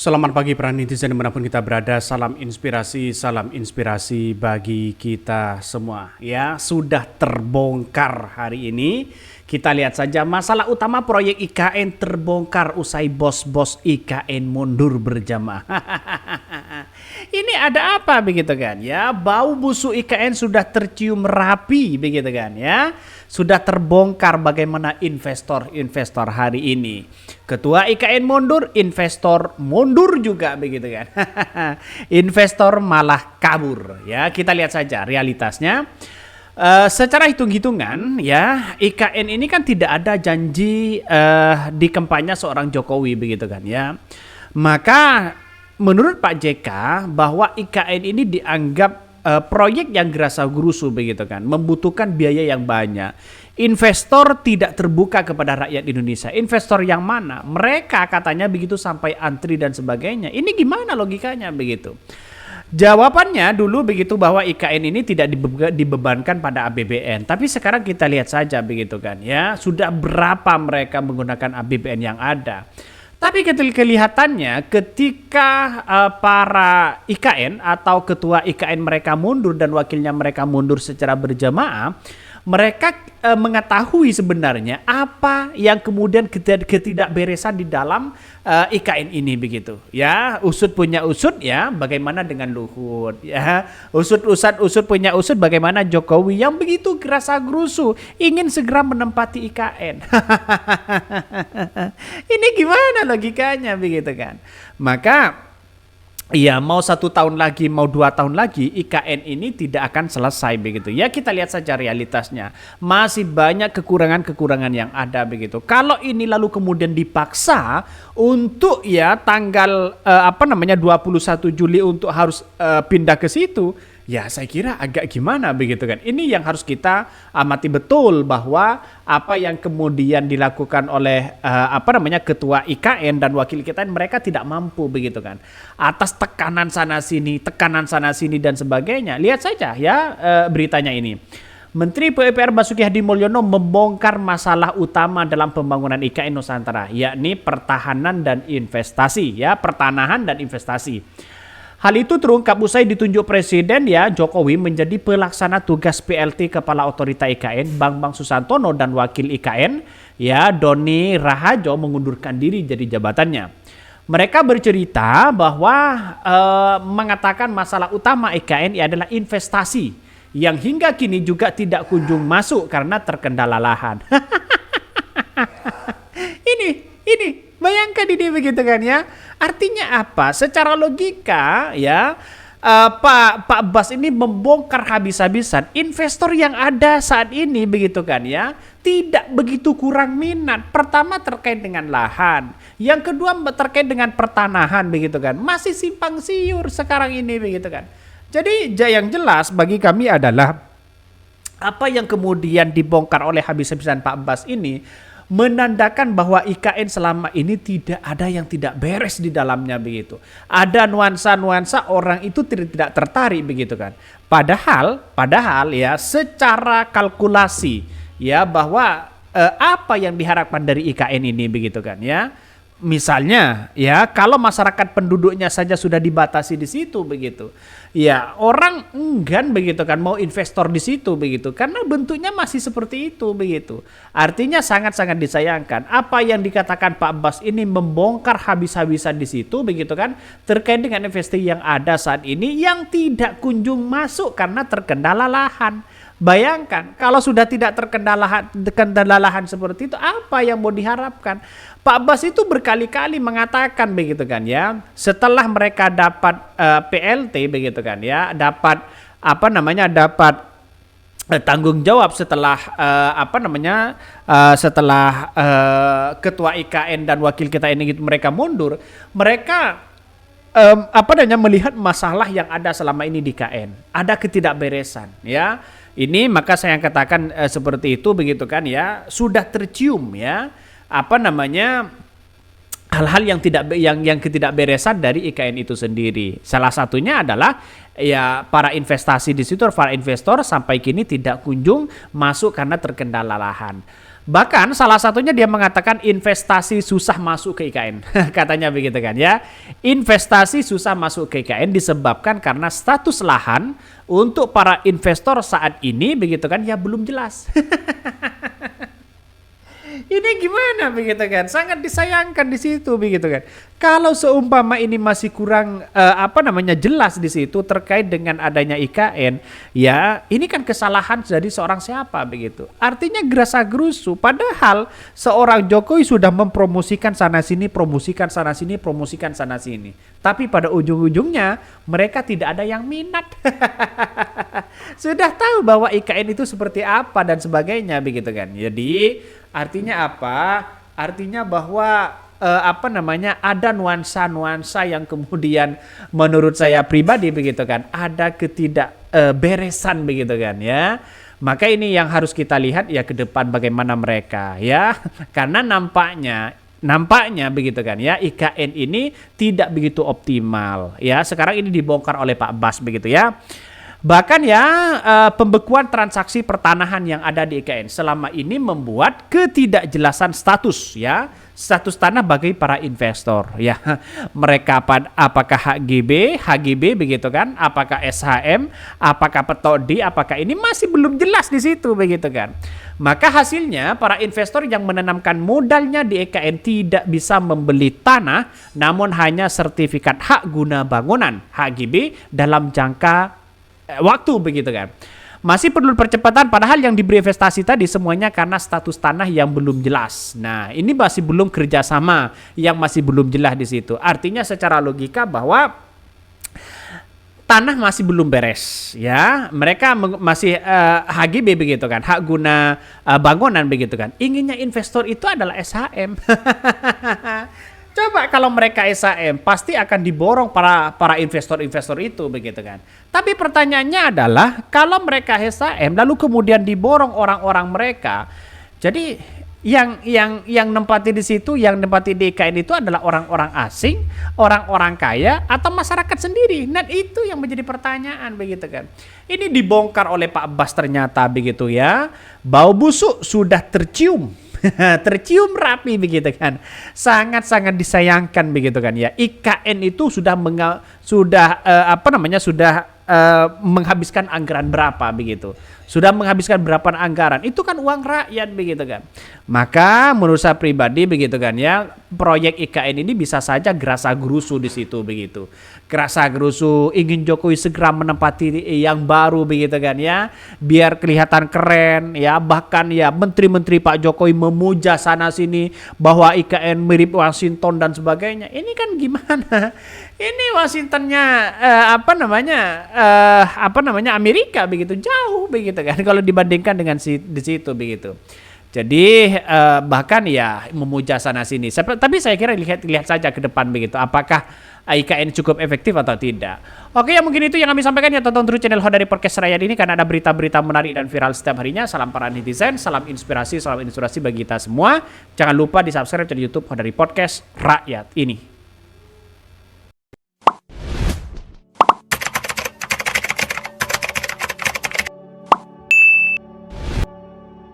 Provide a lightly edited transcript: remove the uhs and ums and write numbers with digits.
Selamat pagi para netizen dimanapun kita berada, salam inspirasi bagi kita semua. Ya, sudah terbongkar hari ini. Kita lihat saja masalah utama proyek IKN terbongkar usai bos-bos IKN mundur berjamaah. Ini ada apa begitu kan ya? Bau busuk IKN sudah tercium rapi begitu kan ya? Sudah terbongkar bagaimana investor hari ini. Ketua IKN mundur, investor mundur juga begitu kan. Investor malah kabur ya. Kita lihat saja realitasnya. Secara hitung-hitungan ya, IKN ini kan tidak ada janji di kampanye seorang Jokowi begitu kan ya. Maka menurut Pak JK bahwa IKN ini dianggap proyek yang gerasa-gerusu begitu kan, membutuhkan biaya yang banyak. Investor tidak terbuka kepada rakyat Indonesia. Investor yang mana? Mereka katanya begitu sampai antri dan sebagainya. Ini gimana logikanya begitu? Jawabannya dulu begitu bahwa IKN ini tidak dibebankan pada APBN. Tapi sekarang kita lihat saja begitu kan ya. Sudah berapa mereka menggunakan APBN yang ada. Tapi kelihatannya ketika para IKN atau ketua IKN mereka mundur dan wakilnya mereka mundur secara berjamaah, mereka mengetahui sebenarnya apa yang kemudian ketidakberesan di dalam IKN ini begitu ya. Usut punya usut ya, bagaimana dengan Luhut ya, usut punya usut bagaimana Jokowi yang begitu gerasa-gerusu ingin segera menempati IKN. Ini gimana logikanya begitu kan? Maka iya, mau 1 tahun lagi, mau 2 tahun lagi, IKN ini tidak akan selesai begitu. Ya kita lihat saja realitasnya. Masih banyak kekurangan-kekurangan yang ada begitu. Kalau ini lalu kemudian dipaksa untuk ya tanggal 21 Juli untuk harus pindah ke situ, ya saya kira agak gimana begitu kan. Ini yang harus kita amati betul bahwa apa yang kemudian dilakukan oleh ketua IKN dan wakil IKN, mereka tidak mampu begitu kan. Atas tekanan sana sini dan sebagainya. Lihat saja ya beritanya ini. Menteri PUPR Basuki Hadi Mulyono membongkar masalah utama dalam pembangunan IKN Nusantara, yakni pertahanan dan investasi ya, pertanahan dan investasi. Hal itu terungkap usai ditunjuk Presiden ya Jokowi menjadi pelaksana tugas PLT Kepala Otorita IKN Bambang Susantono dan Wakil IKN ya Doni Rahajo mengundurkan diri dari jabatannya. Mereka bercerita bahwa mengatakan masalah utama IKN adalah investasi yang hingga kini juga tidak kunjung masuk karena terkendala lahan. Ini bayangkan ini begitu kan ya. Artinya apa? Secara logika ya Pak Bas ini membongkar habis-habisan. Investor yang ada saat ini begitu kan ya, tidak begitu kurang minat. Pertama terkait dengan lahan, yang kedua terkait dengan pertanahan begitu kan. Masih simpang siur sekarang ini begitu kan. Jadi yang jelas bagi kami adalah apa yang kemudian dibongkar oleh habis-habisan Pak Bas ini menandakan bahwa IKN selama ini tidak ada yang tidak beres di dalamnya begitu. Ada nuansa-nuansa orang itu tidak tertarik begitu kan. Padahal ya secara kalkulasi ya bahwa apa yang diharapkan dari IKN ini begitu kan ya. Misalnya ya kalau masyarakat penduduknya saja sudah dibatasi di situ begitu. Ya orang enggan begitu kan mau investor di situ begitu karena bentuknya masih seperti itu begitu. Artinya sangat-sangat disayangkan apa yang dikatakan Pak Bas ini membongkar habis-habisan di situ begitu kan terkait dengan investasi yang ada saat ini yang tidak kunjung masuk karena terkendala lahan. Bayangkan kalau sudah tidak terkendala lahan seperti itu, apa yang mau diharapkan? Pak Bas itu berkali-kali mengatakan begitu kan ya, setelah mereka dapat PLT begitu kan ya, dapat tanggung jawab setelah setelah ketua IKN dan wakil kita ini mereka mundur, mereka melihat masalah yang ada selama ini di IKN, ada ketidakberesan ya. Ini maka saya katakan seperti itu begitu kan ya, sudah tercium ya hal-hal yang ketidakberesan dari IKN itu sendiri. Salah satunya adalah ya para investasi di situ, para investor sampai kini tidak kunjung masuk karena terkendala lahan. Bahkan salah satunya dia mengatakan investasi susah masuk ke IKN. Katanya begitu kan ya. Investasi susah masuk ke IKN disebabkan karena status lahan untuk para investor saat ini begitu kan ya belum jelas. Ini gimana begitu kan? Sangat disayangkan di situ begitu kan. Kalau seumpama ini masih kurang jelas di situ terkait dengan adanya IKN, ya ini kan kesalahan dari seorang siapa begitu. Artinya gerasa-gerusu. Padahal seorang Jokowi sudah mempromosikan sana sini, promosikan sana sini, promosikan sana sini. Tapi pada ujung-ujungnya mereka tidak ada yang minat. Sudah tahu bahwa IKN itu seperti apa dan sebagainya begitu kan. Jadi artinya apa? Artinya bahwa ada nuansa-nuansa yang kemudian menurut saya pribadi begitu kan, ada ketidakberesan begitu kan ya. Maka ini yang harus kita lihat ya ke depan bagaimana mereka ya. Karena nampaknya begitu kan ya, IKN ini tidak begitu optimal ya. Sekarang ini dibongkar oleh Pak Bas begitu ya. Bahkan ya pembekuan transaksi pertanahan yang ada di IKN selama ini membuat ketidakjelasan status ya, status tanah bagi para investor ya. Mereka apakah HGB begitu kan, apakah SHM, apakah Petodi, apakah ini masih belum jelas di situ begitu kan. Maka hasilnya para investor yang menanamkan modalnya di IKN tidak bisa membeli tanah, namun hanya sertifikat hak guna bangunan HGB dalam jangka waktu begitu kan. Masih perlu percepatan padahal yang diberi investasi tadi semuanya karena status tanah yang belum jelas. Nah, ini masih belum kerjasama yang masih belum jelas di situ. Artinya secara logika bahwa tanah masih belum beres ya. Mereka masih HGB begitu kan, hak guna bangunan begitu kan. Inginnya investor itu adalah SHM. Coba kalau mereka SHM pasti akan diborong para investor-investor itu begitu kan. Tapi pertanyaannya adalah kalau mereka SHM lalu kemudian diborong orang-orang mereka. Jadi yang nempati di situ, yang nempati di IKN itu adalah orang-orang asing, orang-orang kaya atau masyarakat sendiri. Dan itu yang menjadi pertanyaan begitu kan. Ini dibongkar oleh Pak Bas ternyata begitu ya. Bau busuk sudah tercium. Tercium rapi begitu kan, sangat-sangat disayangkan begitu kan ya. IKN itu sudah menghabiskan anggaran berapa begitu, sudah menghabiskan berapa anggaran, itu kan uang rakyat begitu kan. Maka menurut saya pribadi begitu kan ya, proyek IKN ini bisa saja gerasa-gerusu di situ begitu, gerasa-gerusu ingin Jokowi segera menempati yang baru begitu kan ya, biar kelihatan keren ya. Bahkan ya menteri-menteri Pak Jokowi memuja sana sini bahwa IKN mirip Washington dan sebagainya. Ini kan gimana? Ini Washingtonnya Amerika begitu, jauh begitu kan kalau dibandingkan dengan di situ begitu. Jadi bahkan ya memuja sana sini. Tapi saya kira lihat saja ke depan begitu, apakah IKN cukup efektif atau tidak. Oke, ya mungkin itu yang kami sampaikan ya. Tonton terus channel Hodari Podcast Rakyat ini karena ada berita-berita menarik dan viral setiap harinya. Salam para netizen, salam inspirasi bagi kita semua. Jangan lupa di subscribe channel YouTube Hodari Podcast Rakyat ini.